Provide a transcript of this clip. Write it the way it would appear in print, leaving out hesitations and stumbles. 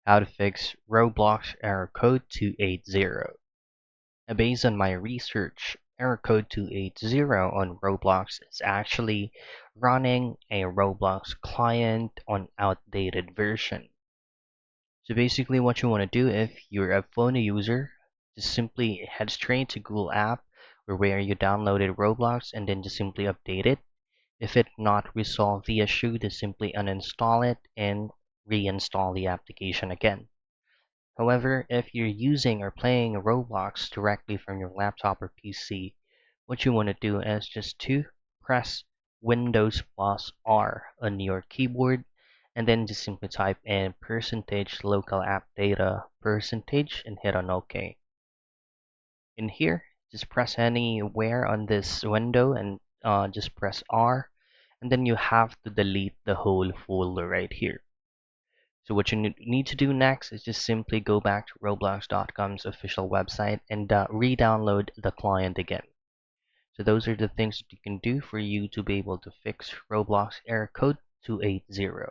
How to fix Roblox error code 280. Based on my research, error code 280 on Roblox is actually running a Roblox client on outdated version. So basically what you want to do if you're a phone user, just simply head straight to Google app or where you downloaded Roblox and then just simply update it. If it not resolve the issue, just simply uninstall it and reinstall the application again. However, if you're using or playing Roblox directly from your laptop or PC, what you want to do is just to press Windows plus R on your keyboard and then just simply type in percentage local app data percentage and hit on OK. In here, just press anywhere on this window and just press R, and then you have to delete the whole folder right here. So what you need to do next is just simply go back to roblox.com's official website and re-download the client again. So those are the things that you can do for you to be able to fix Roblox error code 280.